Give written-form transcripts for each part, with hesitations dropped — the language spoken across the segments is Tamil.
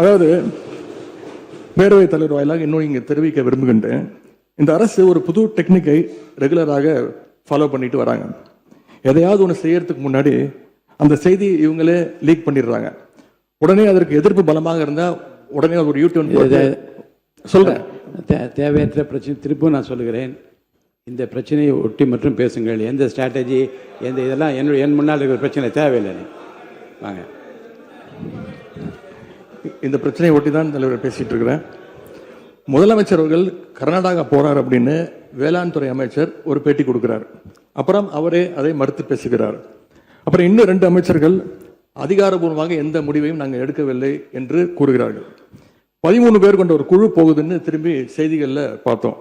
அதாவது பேரவைத் தலைவர் வாயிலாக இன்னும் இங்கே தெரிவிக்க விரும்புகின்றேன். இந்த அரசு ஒரு புது டெக்னிக்கை ரெகுலராக ஃபாலோ பண்ணிட்டு வராங்க. எதையாவது ஒன்று செய்யறதுக்கு முன்னாடி அந்த செய்தி இவங்களே லீக் பண்ணிடுறாங்க. உடனே அதற்கு எதிர்ப்பு பலமாக இருந்தால் உடனே ஒரு யூடியூன் சொல்றேன். தேவையற்ற பிரச்சனை திருப்பும் நான் சொல்லுகிறேன். இந்த பிரச்சனையை ஒட்டி மற்றும் பேசுங்கள். எந்த ஸ்ட்ராட்டஜி எந்த இதெல்லாம் என் முன்னால் இருக்கிற பிரச்சனை தேவையில்லை. வாங்க, இந்த பிரச்சனையை ஒட்டி தான் தலைவர் பேசிட்டு இருக்கிறேன். முதலமைச்சர் அவர்கள் கர்நாடகா போறார் அப்படின்னு வேளாண் துறை அமைச்சர் ஒரு பேட்டி கொடுக்கிறார். அப்புறம் அவரே அதை மறுத்து பேசுகிறார். அப்புறம் இன்னும் 2 அமைச்சர்கள் அதிகாரபூர்வமாக எந்த முடிவையும் நாங்கள் எடுக்கவில்லை என்று கூறுகிறார்கள். 13 பேர் கொண்ட ஒரு குழு போகுதுன்னு திரும்பி செய்திகளில் பார்த்தோம்.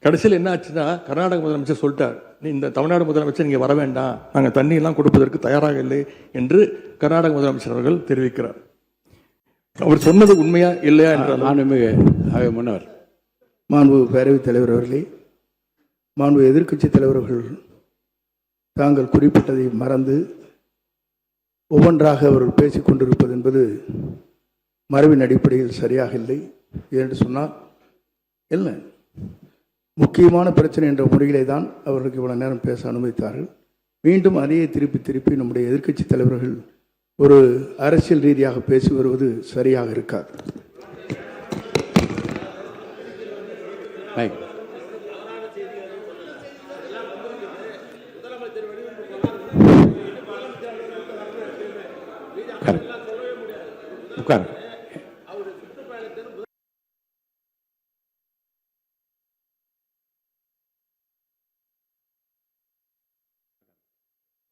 கடைசியில் என்ன ஆச்சுன்னா, கர்நாடக முதலமைச்சர் சொல்லிட்டார், நீ இந்த தமிழ்நாடு முதலமைச்சர் இங்கே வர வேண்டாம், நாங்கள் தண்ணியெல்லாம் கொடுப்பதற்கு தயாராக இல்லை என்று கர்நாடக முதலமைச்சர் அவர்கள் தெரிவிக்கிறார். அவர் சொன்னது உண்மையா இல்லையா என்றால் முன்னவர் மாண்பு பேரவைத் தலைவர் அவர்களே, மாண்பு எதிர்க்கட்சி தலைவர்கள் தாங்கள் குறிப்பிட்டதை மறந்து ஒவ்வொன்றாக அவர்கள் பேசிக் கொண்டிருப்பது என்பது மரபின் அடிப்படையில் சரியாக இல்லை. என்று சொன்னால் என்ன முக்கியமான பிரச்சனை என்ற முறையிலே தான் அவர்களுக்கு இவ்வளவு நேரம் பேச அனுமதித்தார்கள். மீண்டும் அதையே திருப்பி நம்முடைய எதிர்க்கட்சி தலைவர்கள் ஒரு அரசியல் ரீதியாக பேசி வருவது சரியாக இருக்காது.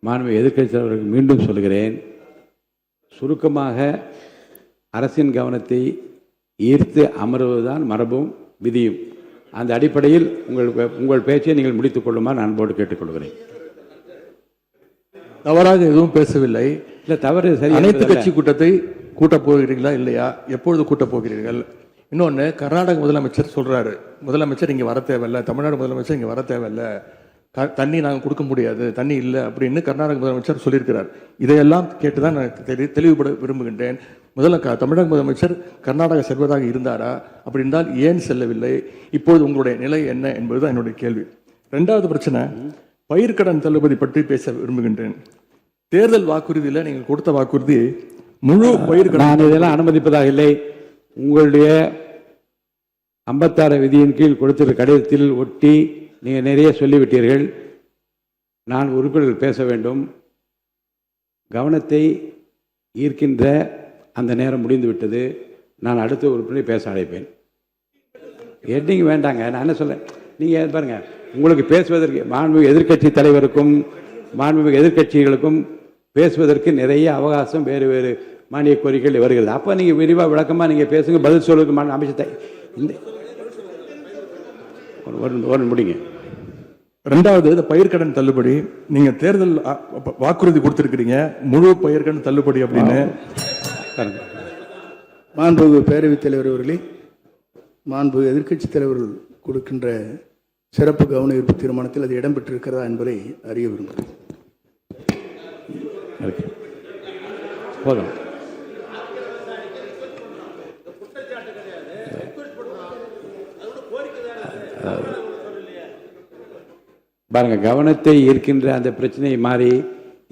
மாண்பு எதிர்க்கட்சி தலைவர்களுக்கு மீண்டும் சொல்கிறேன், சுருக்கமாக அரசின் கவனத்தை ஈர்த்து அமர்வதுதான் மரபும் விதியும். அந்த அடிப்படையில் உங்கள் பேச்சை நீங்கள் முடித்துக் கொள்ளுமாறு அன்போடு கேட்டுக்கொள்கிறேன். தவறாக எதுவும் பேசவில்லை. இல்லை, தவறு சரி. அனைத்து கட்சி கூட்டத்தை கூட்டப் போகிறீர்களா இல்லையா, எப்பொழுது கூட்டப் போகிறீர்கள்? இன்னொன்று, கர்நாடக முதலமைச்சர் சொல்றாரு, முதலமைச்சர் இங்கே வர தேவையில்லை, தமிழ்நாடு முதலமைச்சர் இங்கே வர தேவையில்லை, தண்ணி நாங்கள் கொடுக்க முடியாது, தண்ணி இல்லை அப்படின்னு கர்நாடக முதலமைச்சர் சொல்லியிருக்கிறார். இதையெல்லாம் கேட்டுதான் நான் தெளிவுபட விரும்புகின்றேன். தமிழக முதலமைச்சர் கர்நாடகா செல்வதாக இருந்தாரா? அப்படி இருந்தால் ஏன் செல்லவில்லை? இப்போது உங்களுடைய நிலை என்ன என்பதுதான் என்னுடைய கேள்வி. 2வது பிரச்சனை, பயிர்க்கடன் தள்ளுபடி பற்றி பேச விரும்புகின்றேன். தேர்தல் வாக்குறுதியில் நீங்கள் கொடுத்த வாக்குறுதி முழு பயிர்க்கடன். நான் இதெல்லாம் அனுமதிப்பதாக இல்லை. உங்களுடைய 56 விதியின் கீழ் கொடுத்திருக்க கடிதத்தில் ஒட்டி நீங்கள் நிறைய சொல்லிவிட்டீர்கள். நான் உறுப்பினர்கள் பேச வேண்டும். கவனத்தை ஈர்க்கின்ற அந்த நேரம் முடிந்துவிட்டது. நான் அடுத்த உறுப்பினரை பேச அழைப்பேன். ஹெட்டிங் வேண்டாங்க. நான் என்ன சொல்றேன், நீங்கள் பாருங்க, உங்களுக்கு பேசுவதற்கு மாண்புமிகு எதிர்க்கட்சி தலைவருக்கும் மாண்புமிகு எதிர்க்கட்சிகளுக்கும் பேசுவதற்கு நிறைய அவகாசம் வேறு வேறு மானிய கோரிக்கைகள் வருகிறது. அப்போ நீங்கள் விரிவாக விளக்கமாக நீங்கள் பேசுங்க, பதில் சொல்வதற்கு அமைச்சத்தை இந்த ஒரு முடிங்க. 2வது, இந்த பயிர்க்கடன் தள்ளுபடி நீங்க தேர்தல் வாக்குறுதி கொடுத்திருக்கிறீங்க, முழு பயிர்க்கடன் தள்ளுபடி அப்படின்னு. மாண்பு பேரவைத் தலைவர் அவர்களே, மாண்பு எதிர்க்கட்சி தலைவர்கள் கொடுக்கின்ற சிறப்பு கவன ஈர்ப்பு தீர்மானத்தில் அது இடம்பெற்றிருக்கிறதா என்பதை அறிய விரும்புகிறேன். போதும். பாருங்க, கவனத்தை ஈர்க்கின்ற அந்த பிரச்சனையை மாறி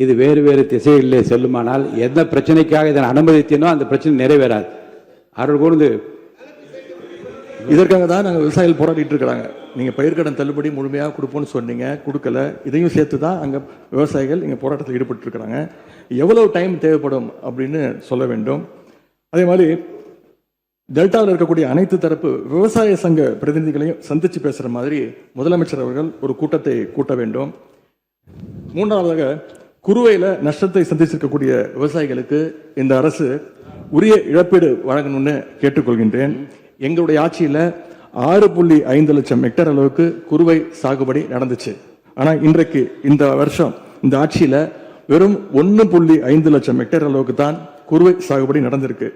இது வேறு வேறு திசைகளிலே செல்லுமானால் எந்த பிரச்சனைக்காக இதை அனுமதித்தேனோ அந்த பிரச்சனை நிறைவேறாது. அவர்கள் கூர்ந்து இதற்காக தான் நாங்கள் விவசாயிகள் போராடிட்டு இருக்கிறாங்க. நீங்கள் பயிர்க்கடன் தள்ளுபடி முழுமையாக கொடுப்போம்னு சொன்னீங்க, கொடுக்கல. இதையும் சேர்த்து தான் அங்கே விவசாயிகள் இங்கே போராட்டத்தில் ஈடுபட்டு இருக்கிறாங்க. எவ்வளவு டைம் தேவைப்படும் அப்படின்னு சொல்ல வேண்டும். அதே மாதிரி டெல்டாவில் இருக்கக்கூடிய அனைத்து தரப்பு விவசாய சங்க பிரதிநிதிகளையும் சந்திச்சு பேசுகிற மாதிரி முதலமைச்சர் அவர்கள் ஒரு கூட்டத்தை கூட்ட வேண்டும். 3வதாக, குறுவையில் நஷ்டத்தை சந்திச்சிருக்கக்கூடிய விவசாயிகளுக்கு இந்த அரசு உரிய இழப்பீடு வழங்கணும்னு கேட்டுக்கொள்கின்றேன். எங்களுடைய ஆட்சியில் 6.5 லட்சம் ஹெக்டேர் அளவுக்கு குறுவை சாகுபடி நடந்துச்சு. ஆனால் இன்றைக்கு இந்த வருஷம் இந்த ஆட்சியில் வெறும் 1.5 லட்சம் ஹெக்டேர் அளவுக்கு தான் குறுவை சாகுபடி நடந்திருக்கு.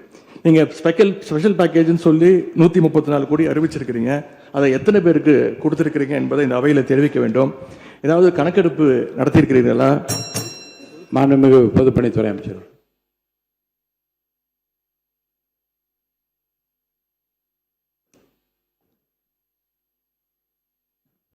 நீங்கள் ஸ்பெஷல் பேக்கேஜ்னு சொல்லி 134 கோடி அறிவிச்சிருக்கிறீங்க. அதை எத்தனை பேருக்கு கொடுத்துருக்கிறீங்க என்பதை இந்த அவையில் தெரிவிக்க வேண்டும். ஏதாவது கணக்கெடுப்பு நடத்தியிருக்கிறீர்களா? மாண்புமிகு பொதுப்பணித்துறை அமைச்சர்.